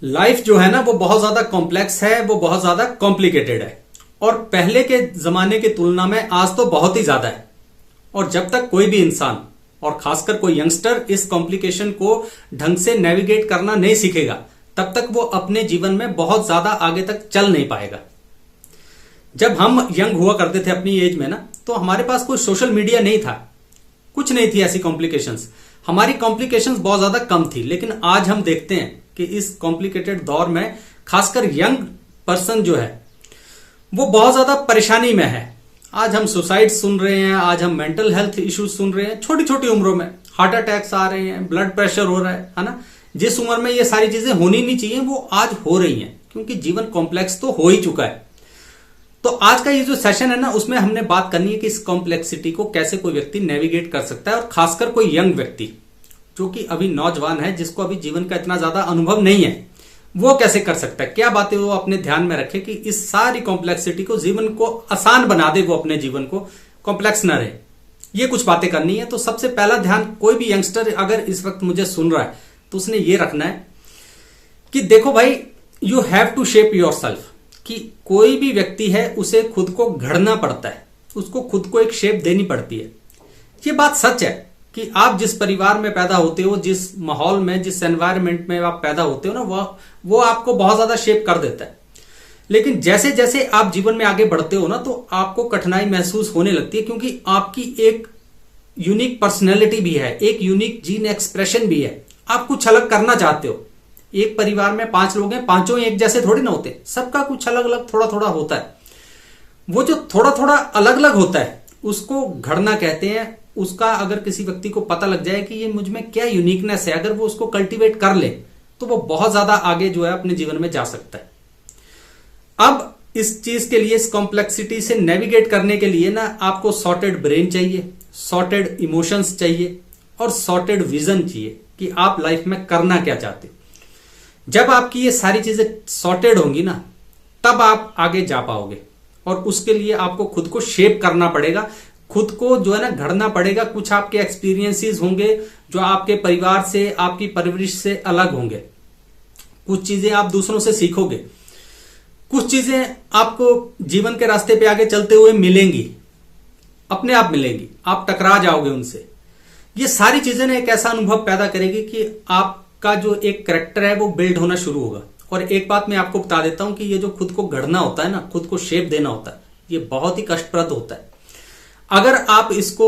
Life जो है ना वो बहुत ज्यादा कॉम्प्लेक्स है, वो बहुत ज्यादा कॉम्प्लिकेटेड है और पहले के जमाने की तुलना में आज तो बहुत ही ज्यादा है। और जब तक कोई भी इंसान और खासकर कोई यंगस्टर इस कॉम्प्लिकेशन को ढंग से नेविगेट करना नहीं सीखेगा, तब तक वो अपने जीवन में बहुत ज्यादा आगे तक चल नहीं पाएगा। जब हम यंग हुआ करते थे अपनी एज में ना, तो हमारे पास कोई सोशल मीडिया नहीं था, कुछ नहीं थी ऐसी कॉम्प्लिकेशंस। हमारी कॉम्प्लिकेशंस बहुत ज्यादा कम थी। लेकिन आज हम देखते हैं कि इस कॉम्प्लिकेटेड दौर में खासकर यंग पर्सन जो है वो बहुत ज्यादा परेशानी में है। आज हम सुसाइड सुन रहे हैं, आज हम मेंटल हेल्थ इश्यूज सुन रहे हैं। छोटी छोटी उम्रों में हार्ट अटैक्स आ रहे हैं, ब्लड प्रेशर हो रहा है ना। जिस उम्र में ये सारी चीजें होनी नहीं चाहिए वो आज हो रही हैं, क्योंकि जीवन कॉम्प्लेक्स तो हो ही चुका है। तो आज का ये जो सेशन है ना, उसमें हमने बात करनी है कि इस कॉम्प्लेक्सिटी को कैसे कोई व्यक्ति नेविगेट कर सकता है, और खासकर कोई यंग व्यक्ति जो कि अभी नौजवान है, जिसको अभी जीवन का इतना ज्यादा अनुभव नहीं है, वो कैसे कर सकता है। क्या बातें वो अपने ध्यान में रखे कि इस सारी कॉम्प्लेक्सिटी को, जीवन को आसान बना दे, वो अपने जीवन को कॉम्प्लेक्स ना रहे। ये कुछ बातें करनी है। तो सबसे पहला ध्यान, कोई भी यंगस्टर अगर इस वक्त मुझे सुन रहा है तो उसने ये रखना है कि देखो भाई, you have to shape yourself. कि कोई भी व्यक्ति है उसे खुद को घड़ना पड़ता है, उसको खुद को एक शेप देनी पड़ती है। ये बात सच है कि आप जिस परिवार में पैदा होते हो, जिस माहौल में, जिस एनवायरनमेंट में आप पैदा होते हो ना, वो आपको बहुत ज्यादा शेप कर देता है। लेकिन जैसे जैसे आप जीवन में आगे बढ़ते हो ना, तो आपको कठिनाई महसूस होने लगती है, क्योंकि आपकी एक यूनिक पर्सनैलिटी भी है, एक यूनिक जीन एक्सप्रेशन भी है। आप कुछ अलग करना चाहते हो। एक परिवार में 5 लोग हैं, पांचों एक जैसे थोड़ी ना होते, सबका कुछ अलग अलग थोड़ा थोड़ा होता है। वो जो थोड़ा थोड़ा अलग अलग होता है उसको घड़ना कहते हैं। उसका अगर किसी व्यक्ति को पता लग जाए कि ये मुझ में क्या यूनिकनेस है, अगर वो उसको कल्टीवेट कर ले, तो वो बहुत ज्यादा आगे जो है अपने जीवन में जा सकता है। अब इस चीज के लिए, इस कॉम्प्लेक्सिटी से नेविगेट करने के लिए ना, आपको सॉर्टेड ब्रेन चाहिए, सॉर्टेड इमोशंस चाहिए और सॉर्टेड विजन चाहिए कि आप लाइफ में करना क्या चाहते हो। जब आपकी ये सारी चीजें सॉर्टेड होंगी ना, तब आप आगे जा पाओगे। और उसके लिए आपको खुद को शेप करना पड़ेगा, खुद को जो है ना घड़ना पड़ेगा। कुछ आपके एक्सपीरियंसेस होंगे जो आपके परिवार से, आपकी परवरिश से अलग होंगे। कुछ चीजें आप दूसरों से सीखोगे, कुछ चीजें आपको जीवन के रास्ते पे आगे चलते हुए मिलेंगी, अपने आप मिलेंगी, आप टकरा जाओगे उनसे। ये सारी चीजें ना एक ऐसा अनुभव पैदा करेगी कि आपका जो एक कैरेक्टर है वो बिल्ड होना शुरू होगा। और एक बात मैं आपको बता देता हूं कि ये जो खुद को गढ़ना होता है ना, खुद को शेप देना होता है, ये बहुत ही कष्टप्रद होता है। अगर आप इसको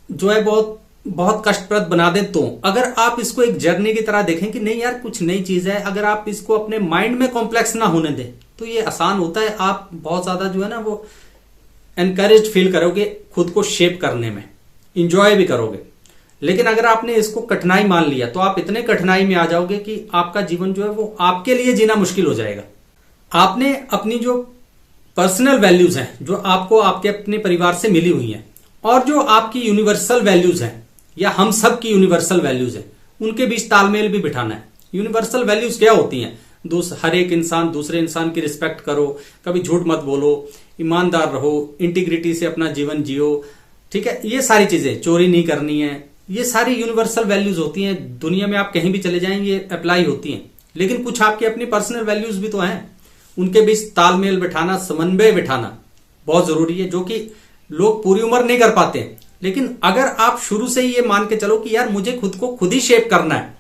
जो है बहुत बहुत कष्टप्रद बना दें, तो अगर आप इसको एक जर्नी की तरह देखें कि नहीं यार कुछ नई चीज है, अगर आप इसको अपने माइंड में कॉम्प्लेक्स ना होने दें, तो ये आसान होता है। आप बहुत ज्यादा जो है ना वो एनकरेज फील करोगे खुद को शेप करने में, इंजॉय भी करोगे। लेकिन अगर आपने इसको कठिनाई मान लिया, तो आप इतने कठिनाई में आ जाओगे कि आपका जीवन जो है वो आपके लिए जीना मुश्किल हो जाएगा। आपने अपनी जो पर्सनल वैल्यूज हैं, जो आपको आपके अपने परिवार से मिली हुई हैं, और जो आपकी यूनिवर्सल वैल्यूज हैं, या हम सब की यूनिवर्सल वैल्यूज हैं, उनके बीच तालमेल भी बिठाना है। यूनिवर्सल वैल्यूज क्या होती हैं? हर एक इंसान दूसरे इंसान की रिस्पेक्ट करो, कभी झूठ मत बोलो, ईमानदार रहो, इंटीग्रिटी से अपना जीवन जियो, ठीक है। ये सारी चीजें, चोरी नहीं करनी है, ये सारी यूनिवर्सल वैल्यूज होती हैं। दुनिया में आप कहीं भी चले जाएं ये अप्लाई होती हैं। लेकिन कुछ आपकी अपनी पर्सनल वैल्यूज भी तो हैं, उनके बीच तालमेल बिठाना, समन्वय बिठाना बहुत जरूरी है, जो कि लोग पूरी उम्र नहीं कर पाते। लेकिन अगर आप शुरू से ही ये मान के चलो कि यार मुझे खुद को खुद ही शेप करना है,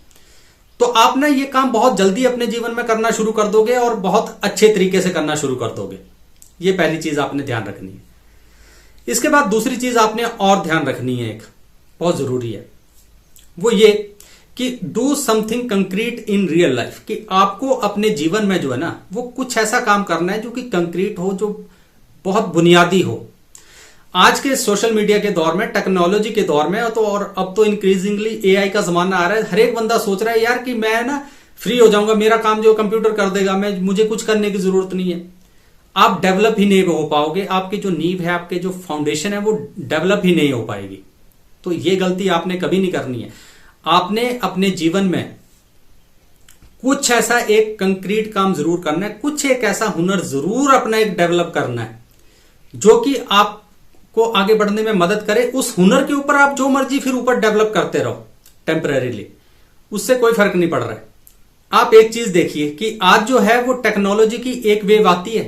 तो आप ना ये काम बहुत जल्दी अपने जीवन में करना शुरू कर दोगे और बहुत अच्छे तरीके से करना शुरू कर दोगे। ये पहली चीज आपने ध्यान रखनी है। इसके बाद दूसरी चीज आपने और ध्यान रखनी है, एक बहुत जरूरी है, वो ये कि do something concrete in real life. कि आपको अपने जीवन में जो है ना वो कुछ ऐसा काम करना है जो कि कंक्रीट हो, जो बहुत बुनियादी हो। आज के सोशल मीडिया के दौर में, टेक्नोलॉजी के दौर में, तो और अब तो इंक्रीजिंगली एआई का जमाना आ रहा है। हर एक बंदा सोच रहा है यार कि मैं ना फ्री हो जाऊंगा, मेरा काम जो कंप्यूटर कर देगा, मुझे कुछ करने की जरूरत नहीं है। आप डेवलप ही नहीं हो पाओगे, आपकी जो नींव है, आपके जो फाउंडेशन है वो डेवलप ही नहीं हो पाएगी। तो ये गलती आपने कभी नहीं करनी है। आपने अपने जीवन में कुछ ऐसा एक कंक्रीट काम जरूर करना है, कुछ एक ऐसा हुनर जरूर अपना एक डेवलप करना है जो कि आपको आगे बढ़ने में मदद करे। उस हुनर के ऊपर आप जो मर्जी फिर ऊपर डेवलप करते रहो टेम्परेरीली, उससे कोई फर्क नहीं पड़ रहा है। आप एक चीज देखिए कि आज जो है वो टेक्नोलॉजी की एक वेव आती है,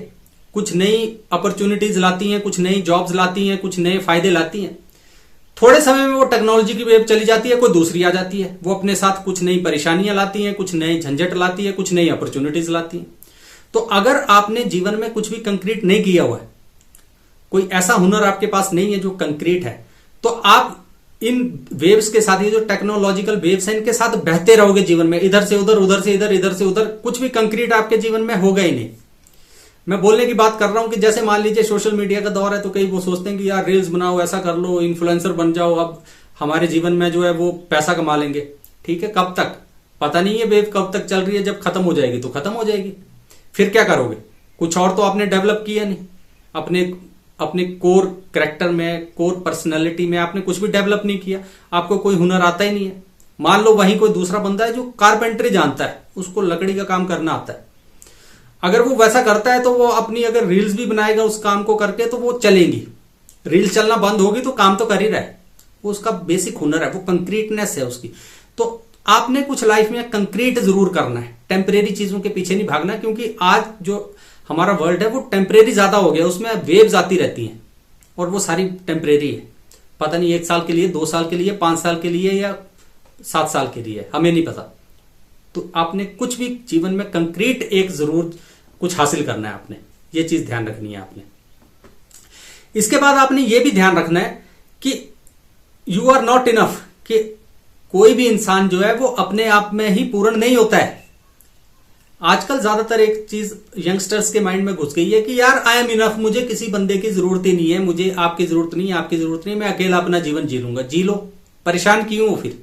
कुछ नई अपॉर्चुनिटीज लाती हैं, कुछ नई जॉब्स लाती हैं, कुछ नए फायदे लाती हैं। थोड़े समय में वो टेक्नोलॉजी की वेव चली जाती है, कोई दूसरी आ जाती है, वो अपने साथ कुछ नई परेशानियां लाती हैं, कुछ नए झंझट लाती है, कुछ नई अपॉर्चुनिटीज लाती हैं। तो अगर आपने जीवन में कुछ भी कंक्रीट नहीं किया हुआ है, कोई ऐसा हुनर आपके पास नहीं है जो कंक्रीट है, तो आप इन वेव्स के साथ, ये जो टेक्नोलॉजिकल वेव्स हैं, इनके साथ बहते रहोगे जीवन में, इधर से उधर, उधर से इधर, इधर से उधर, कुछ भी कंक्रीट आपके जीवन में होगा ही नहीं। मैं बोलने की बात कर रहा हूं कि जैसे मान लीजिए सोशल मीडिया का दौर है, तो कई वो सोचते हैं कि यार रील्स बनाओ, ऐसा कर लो, इन्फ्लुएंसर बन जाओ, अब हमारे जीवन में जो है वो पैसा कमा लेंगे। ठीक है, कब तक पता नहीं है, वेव कब तक चल रही है, जब खत्म हो जाएगी तो खत्म हो जाएगी। फिर क्या करोगे? कुछ और तो आपने डेवलप किया नहीं, अपने कोर कैरेक्टर में, कोर पर्सनैलिटी में आपने कुछ भी डेवलप नहीं किया, आपको कोई हुनर आता ही नहीं है। मान लो वहीं कोई दूसरा बंदा है जो कारपेंटरी जानता है, उसको लकड़ी का काम करना आता है, अगर वो वैसा करता है तो वो अपनी अगर रील्स भी बनाएगा उस काम को करके तो वो चलेंगी। रील चलना बंद होगी तो काम तो कर ही रहा है, वो उसका बेसिक हुनर है, वो कंक्रीटनेस है उसकी। तो आपने कुछ लाइफ में कंक्रीट जरूर करना है, टेम्परेरी चीजों के पीछे नहीं भागना, क्योंकि आज जो हमारा वर्ल्ड है वो टेम्परेरी ज्यादा हो गया, उसमें वेव्स आती रहती हैं और वो सारी टेम्परेरी है। पता नहीं 1 साल के लिए, 2 साल के लिए, 5 साल के लिए या 7 साल के लिए, हमें नहीं पता। तो आपने कुछ भी जीवन में कंक्रीट एक जरूर कुछ हासिल करना है, आपने ये चीज ध्यान रखनी है आपने। इसके बाद आपने ये भी ध्यान रखना है कि यू आर नॉट इनफ, कि कोई भी इंसान जो है वो अपने आप में ही पूर्ण नहीं होता है। आजकल ज्यादातर एक चीज यंगस्टर्स के माइंड में घुस गई है कि यार आई एम इनफ, मुझे किसी बंदे की जरूरत ही नहीं है, मुझे आपकी जरूरत नहीं है, आपकी जरूरत नहीं है, मैं अकेला अपना जीवन जी लूंगा। जी लो, परेशान क्यों हो फिर?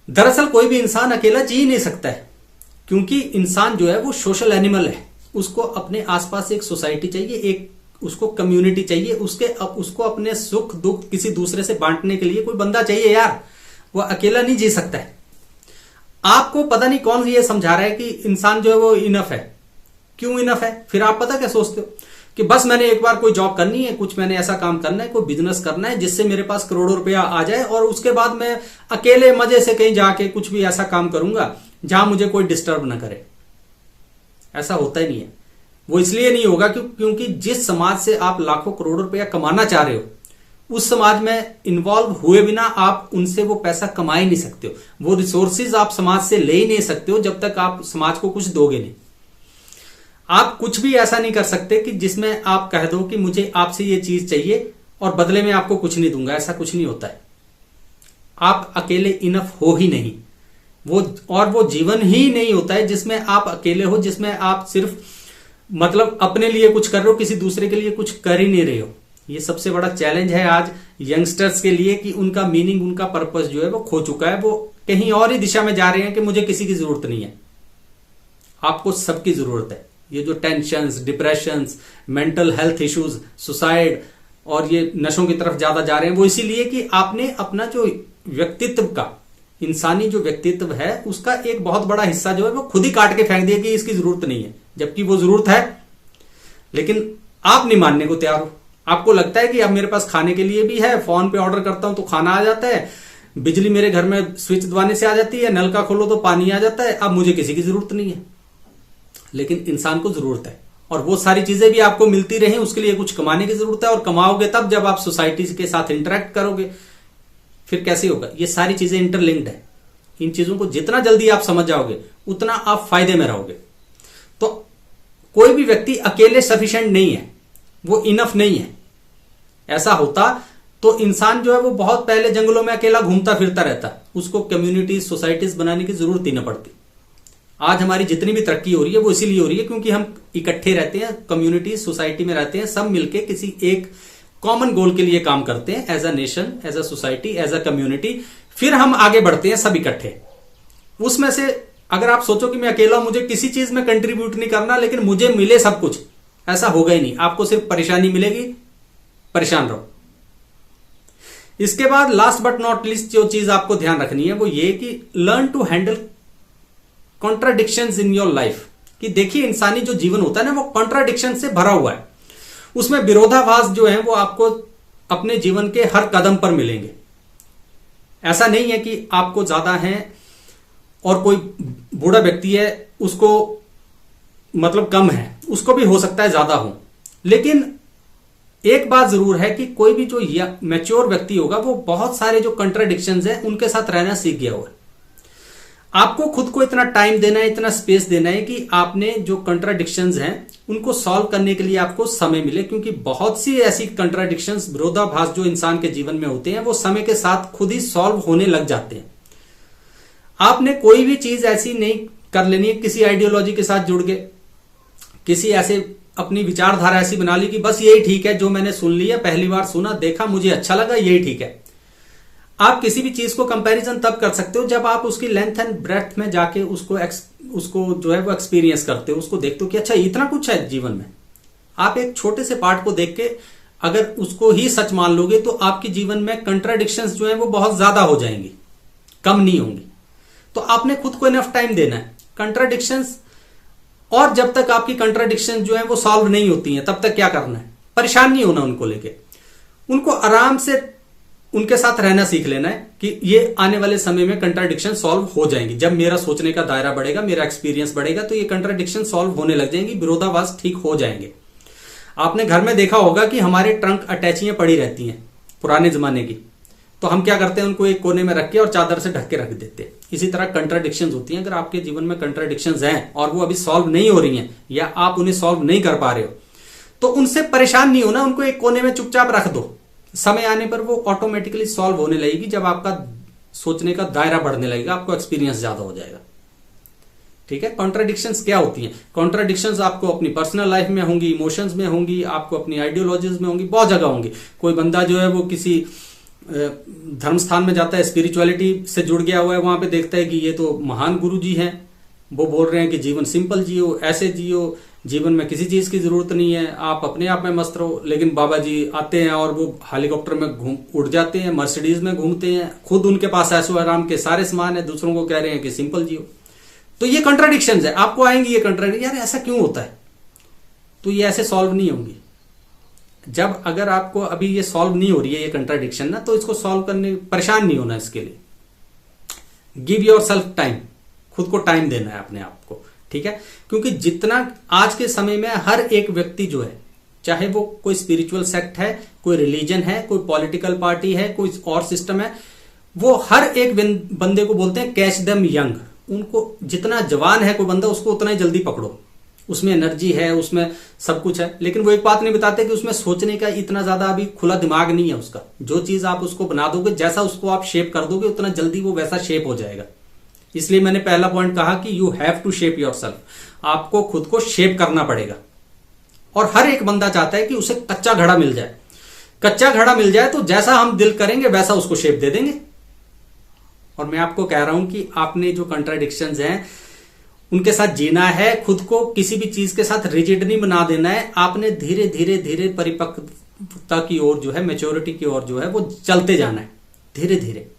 दरअसल कोई भी इंसान अकेला जी नहीं सकता है, क्योंकि इंसान जो है वो सोशल एनिमल है। उसको अपने आसपास एक सोसाइटी चाहिए, एक उसको कम्युनिटी चाहिए, उसको अपने सुख दुख किसी दूसरे से बांटने के लिए कोई बंदा चाहिए यार, वो अकेला नहीं जी सकता है। आपको पता नहीं कौन ये समझा रहा है कि इंसान जो है वो इनफ है। क्यों इनफ है? फिर आप पता क्या सोचते हो कि बस मैंने एक बार कोई जॉब करनी है, कुछ मैंने ऐसा काम करना है, कोई बिजनेस करना है जिससे मेरे पास करोड़ों रुपया आ जाए, और उसके बाद मैं अकेले मजे से कहीं जाके कुछ भी ऐसा काम करूंगा जहां मुझे कोई डिस्टर्ब ना करे। ऐसा होता ही नहीं है। वो इसलिए नहीं होगा क्योंकि जिस समाज से आप लाखों करोड़ों रुपया कमाना चाह रहे हो, उस समाज में इन्वॉल्व हुए बिना आप उनसे वो पैसा कमा ही नहीं सकते हो। वो रिसोर्सेज आप समाज से ले ही नहीं सकते हो जब तक आप समाज को कुछ दोगे नहीं। आप कुछ भी ऐसा नहीं कर सकते कि जिसमें आप कह दो कि मुझे आपसे ये चीज चाहिए और बदले में आपको कुछ नहीं दूंगा। ऐसा कुछ नहीं होता है। आप अकेले इनफ हो ही नहीं, वो जीवन ही नहीं होता है जिसमें आप अकेले हो, जिसमें आप सिर्फ मतलब अपने लिए कुछ कर रहे हो, किसी दूसरे के लिए कुछ कर ही नहीं रहे हो। ये सबसे बड़ा चैलेंज है आज यंगस्टर्स के लिए कि उनका मीनिंग, उनका पर्पस जो है वो खो चुका है। वो कहीं और ही दिशा में जा रहे हैं कि मुझे किसी की जरूरत नहीं है। आपको सबकी जरूरत है। ये जो tensions, depressions, mental health issues, suicide और ये नशों की तरफ ज्यादा जा रहे हैं, वो इसीलिए कि आपने अपना जो व्यक्तित्व का, इंसानी जो व्यक्तित्व है, उसका एक बहुत बड़ा हिस्सा जो है वो खुद ही काट के फेंक दिया कि इसकी जरूरत नहीं है, जबकि वो जरूरत है। लेकिन आप नहीं मानने को तैयार हो। आपको लगता है कि अब मेरे पास खाने के लिए भी है, फोन पे ऑर्डर करता हूं तो खाना आ जाता है, बिजली मेरे घर में स्विच दबाने से आ जाती है, नल का खोलो तो पानी आ जाता है, अब मुझे किसी की जरूरत नहीं है। लेकिन इंसान को जरूरत है, और वो सारी चीजें भी आपको मिलती रहे, उसके लिए कुछ कमाने की जरूरत है। और कमाओगे तब जब आप सोसाइटी के साथ इंटरेक्ट करोगे। फिर कैसे होगा? ये सारी चीजें इंटरलिंक्ड है। इन चीजों को जितना जल्दी आप समझ जाओगे उतना आप फायदे में रहोगे। तो कोई भी व्यक्ति अकेले सफिशिएंट नहीं है, वो इनफ नहीं है। ऐसा होता तो इंसान जो है वो बहुत पहले जंगलों में अकेला घूमता फिरता रहता, उसको कम्युनिटीज, सोसाइटीज बनाने की जरूरत ही न पड़ती। आज हमारी जितनी भी तरक्की हो रही है वो इसीलिए हो रही है क्योंकि हम इकट्ठे रहते हैं, कम्युनिटी, सोसाइटी में रहते हैं, सब मिलके किसी एक कॉमन गोल के लिए काम करते हैं, as a nation, as a society, as a community. फिर हम आगे बढ़ते हैं सब इकट्ठे। उसमें से अगर आप सोचो कि मैं अकेला हूं, मुझे किसी चीज में कंट्रीब्यूट नहीं करना, लेकिन मुझे मिले सब कुछ, ऐसा होगा ही नहीं। आपको सिर्फ परेशानी मिलेगी, परेशान रहो। इसके बाद लास्ट बट नॉट लीस्ट जो चीज आपको ध्यान रखनी है वो ये कि learn to handle contradictions in your life. कि देखिए इंसानी जो जीवन होता है ना वो कॉन्ट्राडिक्शन से भरा हुआ है। उसमें विरोधाभास जो है वो आपको अपने जीवन के हर कदम पर मिलेंगे। ऐसा नहीं है कि आपको ज्यादा है और कोई बूढ़ा व्यक्ति है उसको मतलब कम है, उसको भी हो सकता है ज्यादा हो, लेकिन एक बात जरूर है कि कोई भी जो मैच्योर व्यक्ति होगा वो बहुत सारे जो कंट्राडिक्शंस हैं उनके साथ रहना सीख गया हुआ है। आपको खुद को इतना टाइम देना है, इतना स्पेस देना है कि आपने जो कंट्राडिक्शंस हैं उनको सॉल्व करने के लिए आपको समय मिले, क्योंकि बहुत सी ऐसी कंट्राडिक्शंस, विरोधाभास जो इंसान के जीवन में होते हैं वो समय के साथ खुद ही सॉल्व होने लग जाते हैं। आपने कोई भी चीज ऐसी नहीं कर लेनी है किसी आइडियोलॉजी के साथ जुड़ के, किसी ऐसे अपनी विचारधारा ऐसी बना ली कि बस यही ठीक है, जो मैंने सुन लिया, पहली बार सुना, देखा, मुझे अच्छा लगा, यही ठीक है। आप किसी भी चीज को कंपैरिजन तब कर सकते हो जब आप उसकी लेंथ एंड ब्रेथ में जाके उसको जो है वो एक्सपीरियंस करते हो, उसको देखते हो कि अच्छा इतना कुछ है जीवन में। आप एक छोटे से पार्ट को देख के अगर उसको ही सच मान लोगे तो आपके जीवन में कंट्राडिक्शंस जो है वो बहुत ज्यादा हो जाएंगी, कम नहीं होंगी। तो आपने खुद को इनफ टाइम देना है कंट्राडिक्शंस, और जब तक आपकी कंट्राडिक्शन जो है वो सॉल्व नहीं होती हैं तब तक क्या करना है, परेशान नहीं होना उनको लेके, उनको आराम से उनके साथ रहना सीख लेना है कि ये आने वाले समय में कंट्राडिक्शन सॉल्व हो जाएंगी। जब मेरा सोचने का दायरा बढ़ेगा, मेरा एक्सपीरियंस बढ़ेगा, तो ये कंट्राडिक्शन सॉल्व होने लग जाएंगी, विरोधाभास ठीक हो जाएंगे। आपने घर में देखा होगा कि हमारे ट्रंक अटैचियां पड़ी रहती हैं पुराने जमाने की, तो हम क्या करते हैं, उनको एक कोने में रख के और चादर से ढक के रख देते हैं। इसी तरह कंट्राडिक्शंस होती हैं। अगर आपके जीवन में कंट्राडिक्शंस हैं और वो अभी सॉल्व नहीं हो रही हैं या आप उन्हें सॉल्व नहीं कर पा रहे हो, तो उनसे परेशान नहीं होना, उनको एक कोने में चुपचाप रख दो। समय आने पर वो ऑटोमेटिकली सॉल्व होने लगेगी। जब आपका सोचने का दायरा बढ़ने लगेगा, आपको एक्सपीरियंस ज्यादा हो जाएगा। ठीक है। कॉन्ट्राडिक्शंस क्या होती हैं? कॉन्ट्राडिक्शंस आपको अपनी पर्सनल लाइफ में होंगी, इमोशंस में होंगी, आपको अपनी आइडियोलॉजीज में होंगी, बहुत जगह होंगी। कोई बंदा जो है वो किसी धर्म स्थान में जाता है, स्पिरिचुअलिटी से जुड़ गया हुआ है, वहां पे देखता है कि ये तो महान गुरु जी हैं, वो बोल रहे हैं कि जीवन सिंपल जियो, ऐसे जियो, जीवन में किसी चीज की जरूरत नहीं है, आप अपने आप में मस्त रहो। लेकिन बाबा जी आते हैं और वो हेलीकॉप्टर में उड़ जाते हैं, मर्सिडीज में घूमते हैं, खुद उनके पास ऐशो आराम के सारे सामान है, दूसरों को कह रहे हैं कि सिंपल जियो। तो ये कंट्राडिक्शन है, आपको आएंगी ये कंट्राडिक्शन, यार ऐसा क्यों होता है? तो ये ऐसे सॉल्व नहीं होंगी। जब अगर आपको अभी ये सॉल्व नहीं हो रही है ये कंट्राडिक्शन ना, तो इसको सॉल्व करने परेशान नहीं होना। इसके लिए गिव योर सेल्फ टाइम, खुद को टाइम देना है अपने आप को। ठीक है। क्योंकि जितना आज के समय में हर एक व्यक्ति जो है, चाहे वो कोई स्पिरिचुअल सेक्ट है, कोई रिलीजन है, कोई पॉलिटिकल पार्टी है, कोई और सिस्टम है, वो हर एक बंदे को बोलते हैं कैच देम यंग। उनको जितना जवान है कोई बंदा, उसको उतना ही जल्दी पकड़ो, उसमें एनर्जी है, उसमें सब कुछ है। लेकिन वो एक बात नहीं बताते कि उसमें सोचने का इतना ज्यादा अभी खुला दिमाग नहीं है उसका। जो चीज आप उसको बना दोगे, जैसा उसको आप शेप कर दोगे, उतना जल्दी वो वैसा शेप हो जाएगा। इसलिए मैंने पहला पॉइंट कहा कि you have to shape yourself. आपको खुद को शेप करना पड़ेगा। और हर एक बंदा चाहता है कि उसे कच्चा घड़ा मिल जाए। कच्चा घड़ा मिल जाए तो जैसा हम दिल करेंगे वैसा उसको शेप दे देंगे। और मैं आपको कह रहा हूं कि आपने जो कंट्राडिक्शंस हैं उनके साथ जीना है। खुद को किसी भी चीज के साथ रिजिड नहीं बना देना है। आपने धीरे धीरे धीरे परिपक्वता की ओर जो है, मैच्योरिटी की ओर जो है वो चलते जाना है धीरे धीरे।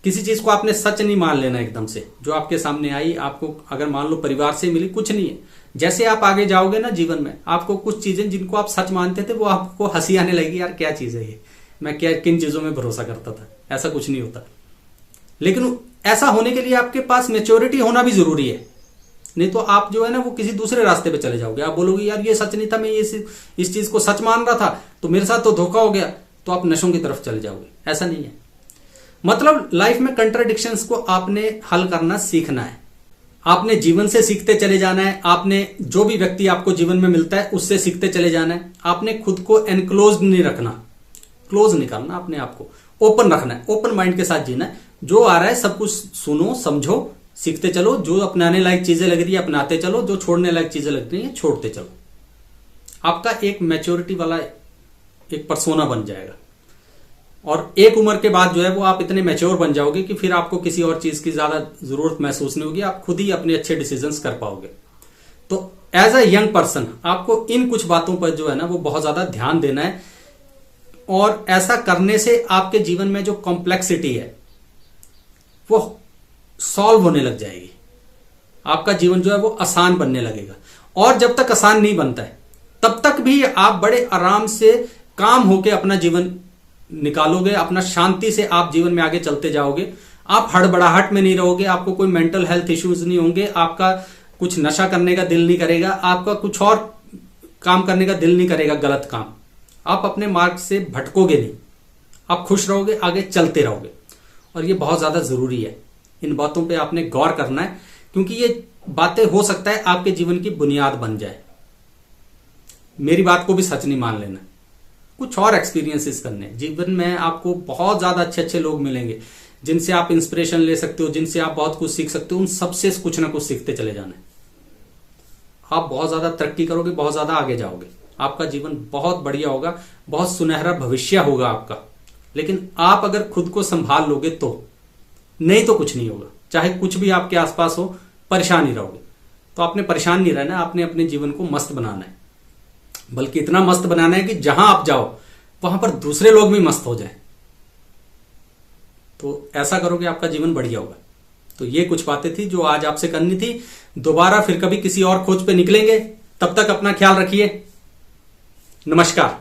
किसी चीज को आपने सच नहीं मान लेना एकदम से। जो आपके सामने आई, आपको अगर मान लो परिवार से मिली, कुछ नहीं है। जैसे आप आगे जाओगे ना जीवन में, आपको कुछ चीजें जिनको आप सच मानते थे वो आपको हंसी आने लगेगी, यार क्या चीज है ये, मैं क्या किन चीजों में भरोसा करता था, ऐसा कुछ नहीं होता। लेकिन ऐसा होने के लिए आपके पास मैच्योरिटी होना भी जरूरी है। नहीं तो आप जो है ना वो किसी दूसरे रास्ते पे चले जाओगे। आप बोलोगे यार ये सच नहीं था, मैं ये इस चीज को सच मान रहा था, तो मेरे साथ तो धोखा हो गया, तो आप नशों की तरफ चले जाओगे। ऐसा नहीं है। मतलब लाइफ में कंट्राडिक्शंस को आपने हल करना सीखना है। आपने जीवन से सीखते चले जाना है। आपने जो भी व्यक्ति आपको जीवन में मिलता है उससे सीखते चले जाना है। आपने खुद को एनक्लोज नहीं रखना, क्लोज नहीं करना, अपने आप को ओपन रखना है। ओपन माइंड के साथ जीना है। जो आ रहा है सब कुछ सुनो, समझो, सीखते चलो। जो अपनाने लायक चीजें लग रही है अपनाते चलो, जो छोड़ने लायक चीजें लग रही है छोड़ते चलो। आपका एक मैच्योरिटी वाला एक पर्सोना बन जाएगा। और एक उम्र के बाद जो है वो आप इतने मैच्योर बन जाओगे कि फिर आपको किसी और चीज की ज्यादा जरूरत महसूस नहीं होगी। आप खुद ही अपने अच्छे डिसीजंस कर पाओगे। तो एज अ यंग पर्सन आपको इन कुछ बातों पर जो है ना वो बहुत ज्यादा ध्यान देना है। और ऐसा करने से आपके जीवन में जो कॉम्प्लेक्सिटी है वो सॉल्व होने लग जाएगी। आपका जीवन जो है वो आसान बनने लगेगा। और जब तक आसान नहीं बनता है तब तक भी आप बड़े आराम से काम होके अपना जीवन निकालोगे। अपना शांति से आप जीवन में आगे चलते जाओगे। आप हड़बड़ाहट में नहीं रहोगे, आपको कोई मेंटल हेल्थ इश्यूज नहीं होंगे, आपका कुछ नशा करने का दिल नहीं करेगा, आपका कुछ और काम करने का दिल नहीं करेगा, गलत काम। आप अपने मार्ग से भटकोगे नहीं, आप खुश रहोगे, आगे चलते रहोगे। और ये बहुत ज्यादा जरूरी है, इन बातों पे आपने गौर करना है, क्योंकि ये बातें हो सकता है आपके जीवन की बुनियाद बन जाए। मेरी बात को भी सच नहीं मान लेना, कुछ और एक्सपीरियंसेस करने। जीवन में आपको बहुत ज्यादा अच्छे अच्छे लोग मिलेंगे जिनसे आप इंस्पिरेशन ले सकते हो, जिनसे आप बहुत कुछ सीख सकते हो। उन सबसे कुछ ना कुछ सीखते चले जाना है। आप बहुत ज्यादा तरक्की करोगे, बहुत ज्यादा आगे जाओगे, आपका जीवन बहुत बढ़िया होगा, बहुत सुनहरा भविष्य होगा आपका। लेकिन आप अगर खुद को संभाल लोगे तो, नहीं तो कुछ नहीं होगा। चाहे कुछ भी आपके आसपास हो, परेशान ही रहोगे। तो आपने परेशान नहीं रहना, आपने अपने जीवन को मस्त बनाना है, बल्कि इतना मस्त बनाना है कि जहां आप जाओ वहां पर दूसरे लोग भी मस्त हो जाएं। तो ऐसा करोगे, आपका जीवन बढ़िया होगा। तो ये कुछ बातें थी जो आज आपसे करनी थी। दोबारा फिर कभी किसी और खोज पे निकलेंगे, तब तक अपना ख्याल रखिए। नमस्कार।